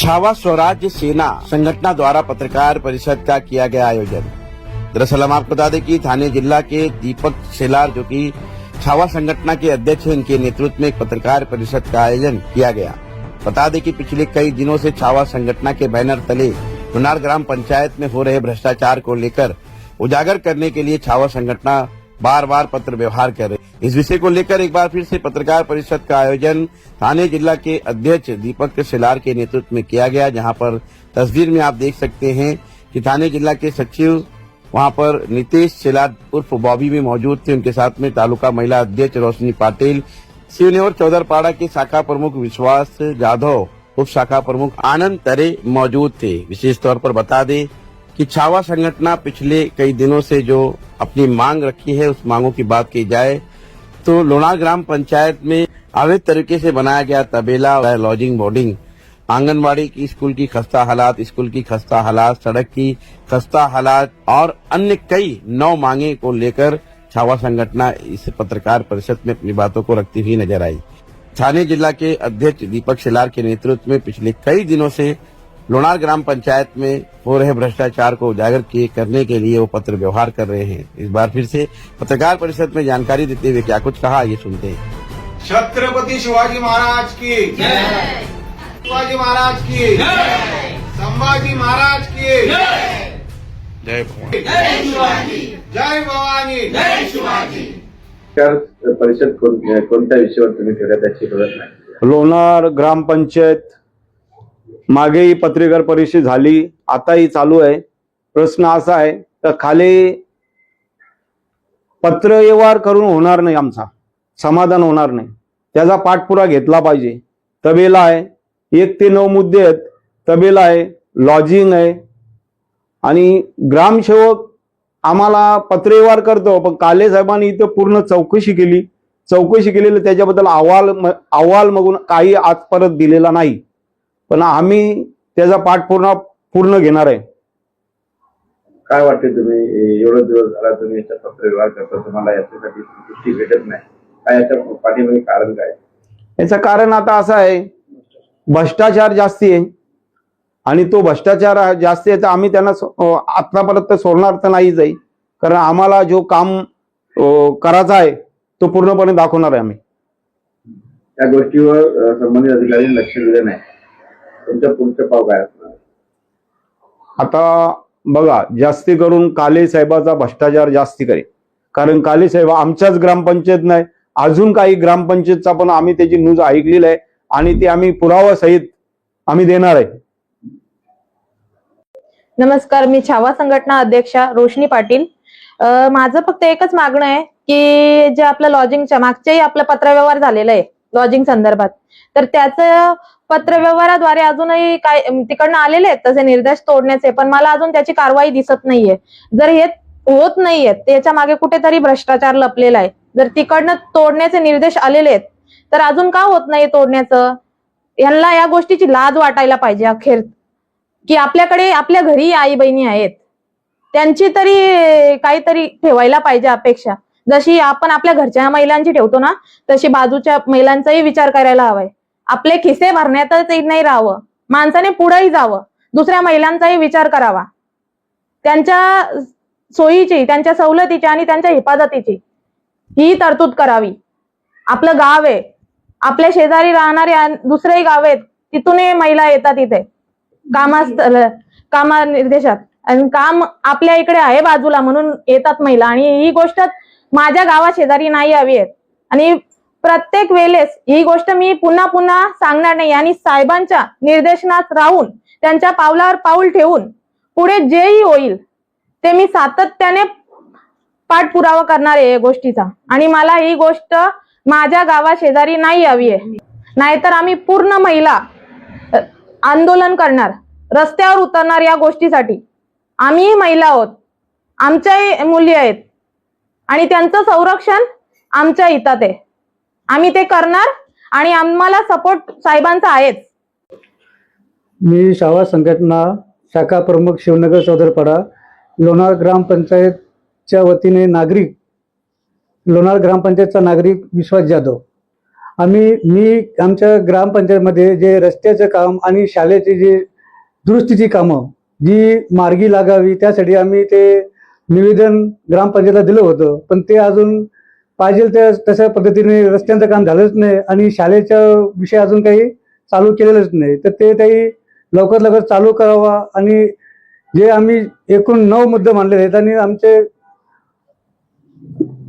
छावा स्वराज्य सेना संगठन द्वारा पत्रकार परिषद का किया गया आयोजन। दरअसल हम आपको बता दें कि थाने जिला के दीपक शेलार जो कि छावा संगठन के अध्यक्ष हैं, इनके नेतृत्व में एक पत्रकार परिषद का आयोजन किया गया। बता दें कि पिछले कई दिनों से छावा संगठन के बैनर तले लोनार ग्राम पंचायत में हो रहे भ्रष्टाचार को लेकर उजागर करने के लिए छावा संगठन बार बार पत्र व्यवहार कर रहे। इस विषय को लेकर एक बार फिर से पत्रकार परिषद का आयोजन थाने जिला के अध्यक्ष दीपक शेलार के नेतृत्व में किया गया, जहां पर तस्वीर में आप देख सकते हैं कि थाने जिला के सचिव वहां पर नितेश शेलार उर्फ बॉबी भी मौजूद थे। उनके साथ में तालुका महिला अध्यक्ष रोशनी पाटिल, सिवनेर चौधरपाड़ा के शाखा प्रमुख विश्वास जाधव, उप शाखा प्रमुख आनंद तरे मौजूद थे। विशेष तौर पर बता दें कि छावा संगठन पिछले कई दिनों से जो अपनी मांग रखी है, उस मांगों की बात की जाए तो लोनार ग्राम पंचायत में अवैध तरीके से बनाया गया तबेला, लॉजिंग बोर्डिंग, आंगनबाड़ी की स्कूल की खस्ता हालात, स्कूल की खस्ता हालात, सड़क की खस्ता हालात और अन्य कई 9 मांगे को लेकर छावा संगठन इस पत्रकार परिषद में अपनी बातों को रखती हुई नजर आई। थाने जिला के अध्यक्ष दीपक शेलार के नेतृत्व में पिछले कई दिनों से लोनार ग्राम पंचायत में हो रहे भ्रष्टाचार को उजागर करने के लिए वो पत्र व्यवहार कर रहे हैं। इस बार फिर से पत्रकार परिषद में जानकारी देते हुए क्या कुछ कहा, ये सुनते हैं। छत्रपति शिवाजी महाराज की जय, शिवाजी महाराज की जय, संभाजी महाराज की जय, जय भवानी, जय शिवाजी, जय भवानी, जय शिवाजी। परिषद कोणत्या विषयावर तुम्ही केल्या त्याची कळत नाही। लोणार ग्रामपंचायत मागेही पत्रकार परिषद झाली, आताही चालू आहे। प्रश्न असा आहे तर खाली पत्रव्यवहार करून होणार नाही, आमचा समाधान होणार नाही, त्याचा पाठपुरा घेतला पाहिजे। तबेला आहे, 1 ते 9 मुद्दे आहेत। तबेला आहे, लॉजिंग आहे आणि ग्रामसेवक आम्हाला पत्रव्यवहार करतो, पण काले साहेबांनी इथं पूर्ण चौकशी केलेली त्याच्याबद्दल अहवाल मागून काही आज परत दिलेला नाही, पण आम्ही त्याचा पाठपुरावा पूर्ण घेणार आहे। काय वाटते तुम्ही एवढे दिवस झाला तुम्ही याचा पत्रव्यवहार करता, तुम्हाला याच्यासाठी दृष्टी भेटत नाही, काय याच्या पाठीमागे कारण काय? याचं कारण आता असं आहे, भ्रष्टाचार जास्ती आहे आणि तो भ्रष्टाचार जास्ती आहे तर आम्ही त्यांना आतापर्यंत सोडणार तर नाहीच आहे, कारण आम्हाला जो काम करायचा आहे तो पूर्णपणे दाखवणार आहे आम्ही। या गोष्टीवर संबंधित अधिकाऱ्यांनी लक्ष दिलं नाही, तुमच्या पुढचं पाव काय असणार? आता बघा, जास्ती करून काले साहेबाचा भ्रष्टाचार जास्ती करे, कारण काले साहेब आमच्याच ग्रामपंचायत नाही, अजून काही ग्रामपंचायतचा पण आम्ही त्याची न्यूज ऐकलेली आहे आणि ते आम्ही पुरावा सहित आम्ही देणार आहे। नमस्कार, मी छावा संघटना अध्यक्षा रोशनी पाटील। माझं फक्त एकच मागणं आहे की जे आपलं लॉजिंगच्या मागच्याही आपलं पत्रव्यवहार झालेला आहे लॉजिंग संदर्भात, तर त्याचं पत्रव्यवहाराद्वारे अजूनही काय तिकडनं आलेले आहेत तसे निर्देश तोडण्याचे, पण मला अजून त्याची कारवाई दिसत नाहीये। जर हे होत नाहीये त्याच्या मागे कुठेतरी भ्रष्टाचार लपलेला आहे। जर तिकडनं तोडण्याचे निर्देश आलेले आहेत तर अजून का होत नाही तोडण्याचं? यांना या गोष्टीची लाज वाटायला पाहिजे अखेर, की आपल्याकडे आपल्या घरी आई बहिणी आहेत, त्यांची तरी काहीतरी ठेवायला पाहिजे अपेक्षा। जशी आपण आपल्या घरच्या महिलांची ठेवतो ना, तशी बाजूच्या महिलांचाही विचार करायला हवाय। आपले खिसे भरण्यातच नाही राहावं, माणसाने पुढेही जावं, दुसऱ्या महिलांचाही विचार करावा, त्यांच्या सोयीची, त्यांच्या सवलतीची आणि त्यांच्या हिफाजतीची ही तरतूद करावी। आपलं गाव आहे, आपल्या शेजारी राहणारे दुसरेही गाव आहेत, तिथूनही महिला येतात इथे कामा निर्देशात, आणि काम आपल्या इकडे आहे बाजूला म्हणून येतात महिला, आणि ही गोष्ट माझ्या गावा शेजारी नाही हवी आहे। आणि प्रत्येक वेळेस ही गोष्ट मी पुन्हा पुन्हा सांगणार नाही, आणि साहेबांच्या निर्देशनात राहून त्यांच्या पावलावर पाऊल ठेवून पुढे जेही होईल ते मी सातत्याने पाठपुरावा करणार आहे या गोष्टीचा। आणि मला ही गोष्ट माझ्या गावा शेजारी नाही हवी आहे, नाहीतर आम्ही पूर्ण महिला आंदोलन करणार, रस्त्यावर उतरणार या गोष्टीसाठी। आम्ही महिला आहोत, आमच्याही मुली आहेत आणि त्यांचं संरक्षण आमच्या हितात आहे, आम्ही ते करणार आणि आम्हाला सपोर्ट साहेबांचा आहेच। मी छावा संघटना शाखा प्रमुख शिवनगर चौधरपाडा लोणार ग्रामपंचायतच्या वतीने लोणार ग्रामपंचायतचा नागरिक विश्वास जाधव मी आमच्या ग्रामपंचायतमध्ये जे रस्त्याचं काम आणि शाळेची जी दुरुस्तीची कामं जी मार्गी लागावी त्यासाठी आम्ही ते निवेदन ग्रामपंचायतला दिलं होतं, पण ते अजून पाहिजे त्या तशा पद्धतीने रस्त्यांचं काम झालंच नाही आणि शाळेचा विषय अजून काही चालू केलेलंच नाही. तर ते काही लवकर लवकर चालू करावा आणि जे आम्ही एकूण 9 मुद्दे मांडले आहेत आणि आमचे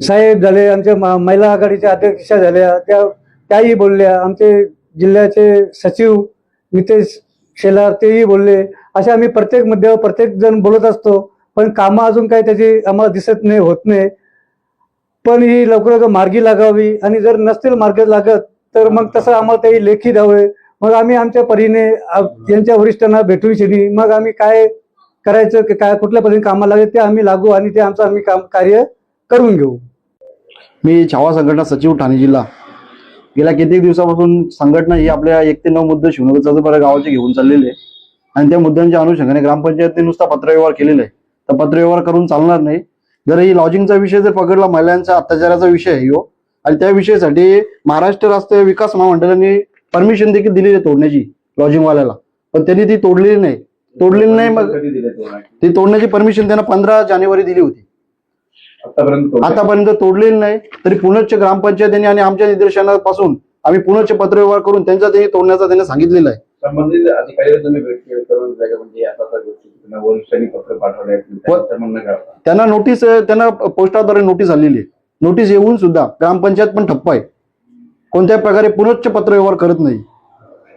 साहेब झाले, आमच्या महिला आघाडीच्या अध्यक्षा झाल्या, त्याही बोलल्या, आमचे जिल्ह्याचे सचिव नितेश शेलार तेही बोलले. असे आम्ही प्रत्येक मुद्द्यावर प्रत्येक जण बोलत असतो, पण कामं अजून काही त्याची आम्हाला दिसत नाही, होत नाही. पण ही लवकर लवकर मार्गी लागावी आणि जर नसतील मार्ग लागत तर मग तसं आम्हाला काही लेखी द्यावे. मग आम्ही आमच्या परीने त्यांच्या वरिष्ठांना भेटून शेनी मग आम्ही काय करायचं की काय कुठल्या पद्धतीने कामाला लागेल ते आम्ही लागू आणि ते आमचं आम्ही काम कार्य करून घेऊ. मी छावा संघटना सचिव ठाणे जिल्हा. गेल्या कित्येक दिवसापासून संघटना ही आपल्या 1 ते 9 मुद्दे शिवनगर चौधरपाडा गावाचे घेऊन चाललेले आहे आणि त्या मुद्द्यांच्या अनुषंगाने ग्रामपंचायतीने नुसता पत्रव्यवहार केलेला आहे. तर पत्रव्यवहार करून चालणार नाही. जर ही लॉजिंगचा विषय जर पकडला, महिलांच्या अत्याचाराचा विषय आहे हो, आणि त्या विषयासाठी महाराष्ट्र राष्ट्रीय विकास महामंडळाने परमिशन देखील दिलेली आहे तोडण्याची लॉजिंगवाल्याला, पण त्यांनी ती तोडलेली नाही. मग ती तोडण्याची परमिशन त्यांना 15 जानेवारी दिली होती. आतापर्यंत तोडलेली नाही. तरी पुनश्च ग्रामपंचायतीने आणि आमच्या निदर्शनापासून आम्ही पुनश्च पत्रव्यवहार करून त्यांनी तोडण्याचा त्यांना सांगितलेलं आहे. संबंधित अधिकारी तुम्ही भेट करून म्हणजे आता गोष्टी वरिष्ठांनी पत्र पाठवले, त्यांना नोटीस, त्यांना पोस्टाद्वारे नोटीस आलेली आहे. नोटीस येऊन सुद्धा ग्रामपंचायत पण ठप्प आहे, कोणत्याही प्रकारे पुनश्च पत्रव्यवहार करत नाही.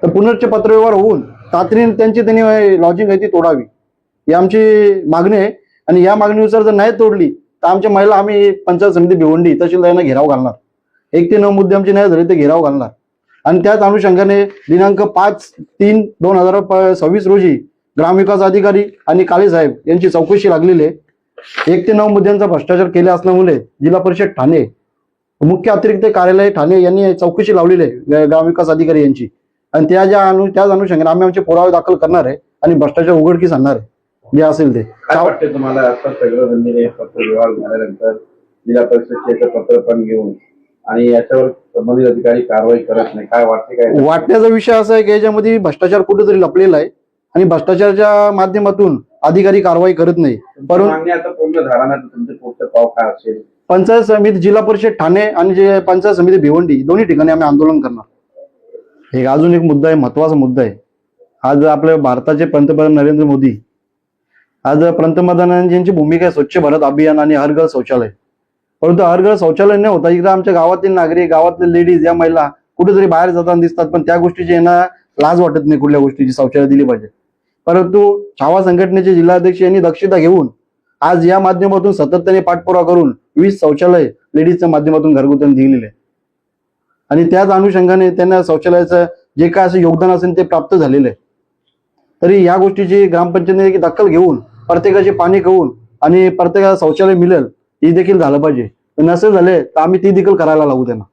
तर पुनश्च पत्रव्यवहार होऊन तातडीने त्यांनी लॉजिंग आहे ती तोडावी ही आमची मागणी आहे. आणि या मागणीनुसार जर नाही तोडली तर आमच्या महिला आम्ही पंचायत समिती भिवंडी तहसीलदारांना घेराव घालणार. 1 ते 9 मुद्दे आमचे नाही झाले ते घेराव घालणार. आणि त्याच अनुषंगाने दिनांक 5/3/2026 रोजी ग्रामविकास अधिकारी आणि काळे साहेब यांची चौकशी लागलेली आहे. 1 ते 9 मुद्द्यांचा भ्रष्टाचार केले असल्यामुळे जिल्हा परिषद ठाणे मुख्य अतिरिक्त कार्यालय ठाणे यांनी चौकशी लावलेली आहे ग्रामविकास अधिकारी यांची. आणि त्याच अनुषंगाने आम्ही आमचे पुरावे दाखल करणार आहे आणि भ्रष्टाचार उघडकीस आणणार आहे जे असेल ते. काय वाटते तुम्हाला आता सगळं पत्रव्यवहार झाल्यानंतर जिल्हा परिषदेचे पत्र पण घेऊन आणि याच्यावर संबंधित अधिकारी कारवाई करत नाही, काय वाटते? काय वाटण्याचा विषय असा आहे की याच्यामध्ये भ्रष्टाचार कुठेतरी लपलेला आहे आणि भ्रष्टाचाराच्या माध्यमातून अधिकारी कारवाई करत नाही. परंतु आता पूर्ण झाला तुमचे पुढचं पाव काय असेल? पंचायत समिती जिल्हा परिषद ठाणे आणि जे पंचायत समिती भिवंडी दोन्ही ठिकाणी आम्ही आंदोलन करणार. हे अजून एक मुद्दा आहे, महत्वाचा मुद्दा आहे. आज आपल्या भारताचे पंतप्रधान नरेंद्र मोदी, आज पंतप्रधानांची भूमिका आहे स्वच्छ भारत अभियान आणि हर घर शौचालय. परंतु हर घर शौचालय न होता इकडे आमच्या गावातील नागरिक, गावातले लेडीज, या महिला कुठेतरी बाहेर जाताना दिसतात, पण त्या गोष्टीची यांना लाज वाटत नाही कुठल्या गोष्टीची शौचालय दिली पाहिजे. परंतु छावा संघटनेचे जिल्हाध्यक्ष यांनी दक्षता घेऊन आज या माध्यमातून सातत्याने पाठपुरावा करून 20 शौचालय लेडीजच्या माध्यमातून घरगुती दिलेले आहे. आणि त्याच अनुषंगाने त्यांना शौचालयाचं जे काय असं योगदान असेल ते प्राप्त झालेलं आहे. तरी या गोष्टीची ग्रामपंचायतीने दखल घेऊन प्रत्येकाची पाणी करून आणि प्रत्येकाला शौचालय मिळेल ही देखील झालं पाहिजे. नसेल झाले तर आम्ही ती देखील करायला लागू त्यांना.